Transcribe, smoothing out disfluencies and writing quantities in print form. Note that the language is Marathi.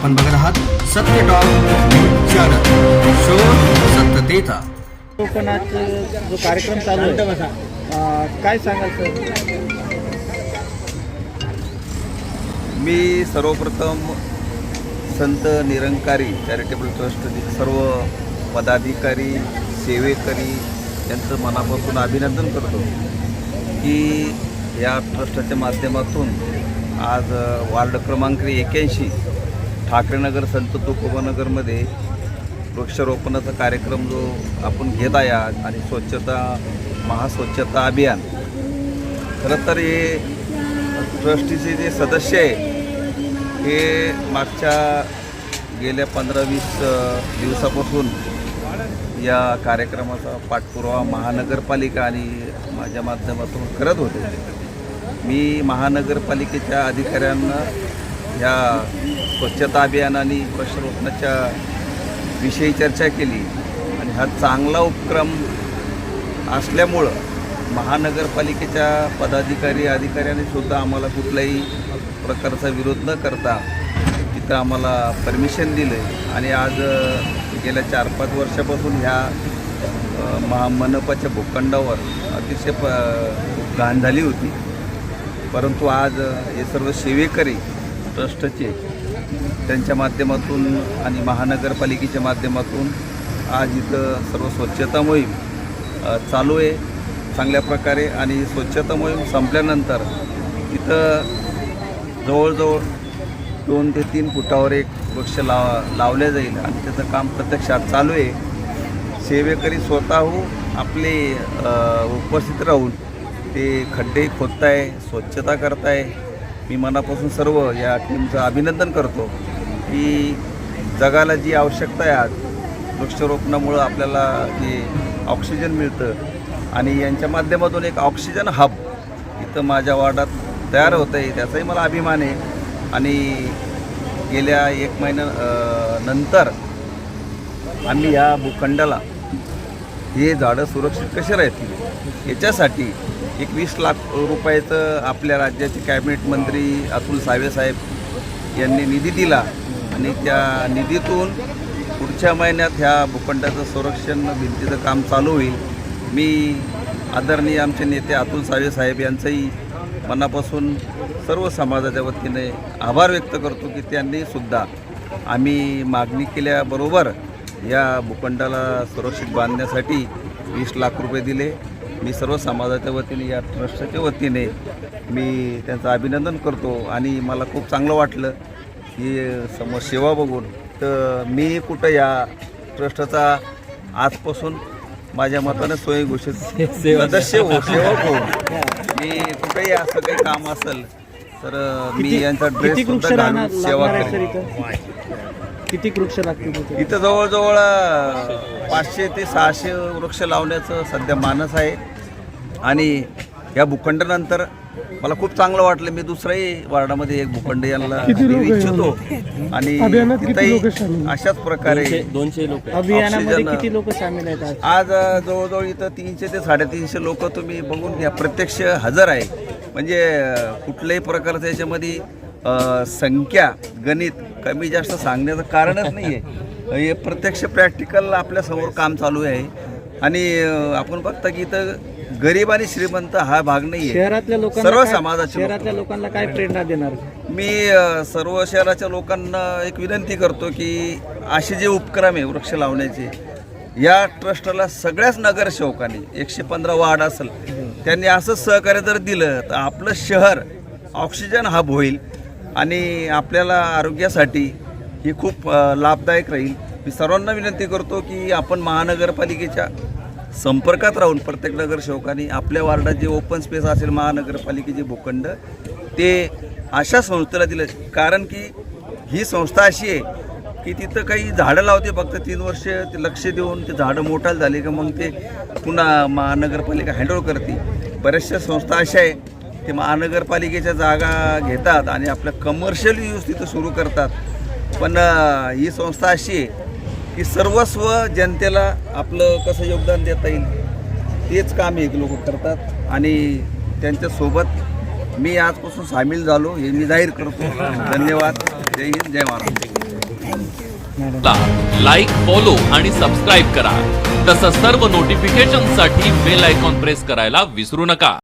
आपण बघत आहात सत्य टॉक न्यूज चॅनल, शोध सत्यतेचा. कोकणाचा जो कार्यक्रम चालू आहे, काय सांगाल सर? मी सर्वप्रथम संत निरंकारी चॅरिटेबल ट्रस्टचे सर्व पदाधिकारी सेवेकरी यांचं मनापासून अभिनंदन करतो की या ट्रस्टच्या माध्यमातून आज वार्ड क्रमांक 81 ठाकरेनगर संत तुकोबानगरमध्ये वृक्षारोपणाचा कार्यक्रम जो आपण घेत आहे आज, आणि स्वच्छता महास्वच्छता अभियान. खरं तर हे ट्रस्टीचे जे सदस्य आहे हे मागच्या गेल्या 15-20 दिवसापासून या कार्यक्रमाचा पाठपुरावा महानगरपालिका आणि माझ्या माध्यमातून करत होते. मी महानगरपालिकेच्या अधिकाऱ्यांना ह्या स्वच्छता अभियान आणि वृक्षारोपणाच्या विषयी चर्चा केली, आणि हा चांगला उपक्रम असल्यामुळं महानगरपालिकेच्या पदाधिकारी अधिकाऱ्यांनी सुद्धा आम्हाला कुठल्याही प्रकारचा विरोध न करता तिथं आम्हाला परमिशन दिले. आणि आज गेल्या 4-5 वर्षापासून ह्या मनपाच्या भूखंडावर अतिशय घाण झाली होती, परंतु आज हे सर्व सेवेकरी ट्रस्टचे त्यांच्या माध्यमातून आणि महानगरपालिकेच्या माध्यमातून आज इथं सर्व स्वच्छता मोहीम चालू आहे चांगल्या प्रकारे. आणि स्वच्छता मोहीम संपल्यानंतर इथं जवळजवळ 2 ते 3 फुटावर एक वृक्ष लावले जाईल, आणि त्याचं काम प्रत्यक्षात चालू आहे. सेवेकरी स्वतःहून आपले उपस्थित राहून ते खड्डे खोदताय, स्वच्छता करताय. मी मनापासून सर्व या टीमचं अभिनंदन करतो की जगाला जी आवश्यकता आहे आज वृक्षारोपणामुळं आपल्याला जे ऑक्सिजन मिळतं, आणि यांच्या माध्यमातून एक ऑक्सिजन हब इथं माझ्या वार्डात तयार होतं आहे, त्याचाही मला अभिमान आहे. आणि गेल्या 1 महिन्यानंतर आम्ही या भूखंडाला हे झाडं सुरक्षित कसे राहतील याच्यासाठी एक 20 लाख रुपयाचं आपल्या राज्याचे कॅबिनेट मंत्री अतुल सावे साहेब यांनी निधी दिला, आणि त्या निधीतून पुढच्या महिन्यात ह्या भूखंडाचं संरक्षण भिंतीचं काम चालू होईल. मी आदरणीय आमचे नेते अतुल सावे साहेब यांचंही मनापासून सर्व समाजाच्या वतीने आभार व्यक्त करतो की त्यांनी सुद्धा आम्ही मागणी केल्याबरोबर या भूखंडाला सुरक्षित बांधण्यासाठी 20 लाख रुपये दिले. मी सर्व समाजाच्या वतीने या ट्रस्टच्या वतीने मी त्यांचं अभिनंदन करतो, आणि मला खूप चांगलं वाटलं की समोर सेवा बघून. तर मी कुठं या ट्रस्टचा आजपासून माझ्या मताने स्वयंघोषित सदस्य सेवक हो. मी कुठेही असं काही काम असेल तर मी यांचा ड्रेस सुद्धा घालून सेवा करेन. किती वृक्ष लागतील इथं? जवळजवळ 500 ते 600 वृक्ष लावण्याचं सध्या मानस आहे. आणि या भूखंडानंतर मला खूप चांगलं वाटलं. मी दुसऱ्याही वार्डामध्ये एक भूखंड यांना देऊ इच्छितो, आणि तिथंही अशाच प्रकारे 200 लोक अभियानामध्ये किती लोक सामील आहेत आज? जवळजवळ इथं 300 ते 350 लोक तुम्ही बघून घ्या, प्रत्यक्ष हजर आहे. म्हणजे कुठल्याही प्रकारचं याच्यामध्ये संख्या गणित कमी जास्त सांगण्याचं कारणच नाही आहे. हे प्रत्यक्ष प्रॅक्टिकल आपल्यासमोर काम चालू आहे. आणि आपण बघता की इथं गरीब आणि श्रीमंत हा भाग नाही आहे. शहरातल्या लोकांना, सर्व समाजाच्या शहरातल्या लोकांना काय प्रेरणा देणार? मी सर्व शहराच्या लोकांना एक विनंती करतो की असे जे उपक्रम आहे वृक्ष लावण्याचे, या ट्रस्टला सगळ्याच नगरसेवकांनी 115 वार्ड असेल त्यांनी असंच सहकार्य जर दिलं तर आपलं शहर ऑक्सिजन हब होईल, आणि आपल्याला आरोग्यासाठी ही खूप लाभदायक राहील. मी सर्वांना विनंती करतो की आपण महानगरपालिकेच्या संपर्कात राहून प्रत्येक नगरसेवकांनी आपल्या वार्डात जे ओपन स्पेस असेल महानगरपालिकेचे भूखंड ते अशा संस्थेला दिलं. कारण की ही संस्था अशी आहे की तिथं काही झाडं लावते फक्त 3 वर्ष ते लक्ष देऊन ते झाडं मोठाल झाली का मग ते पुन्हा महानगरपालिका हँडओव्हर करते. बऱ्याचशा संस्था अशा आहे ते महानगरपालिकेच्या जागा घेतात आणि आपल्या कमर्शियल यूज तिथं सुरू करतात. पण ही संस्था अशी आहे की सर्वस्व जनतेला आपलं कसं योगदान देता येईल तेच काम एक लोक करतात, आणि त्यांच्यासोबत मी आजपासून सामील झालो हे मी जाहीर करतो. धन्यवाद. जय हिंद, जय महाराष्ट्र. मॅडम लाईक, फॉलो आणि सबस्क्राईब करा. तसंच सर्व नोटिफिकेशनसाठी बेल आयकॉन प्रेस करायला विसरू नका.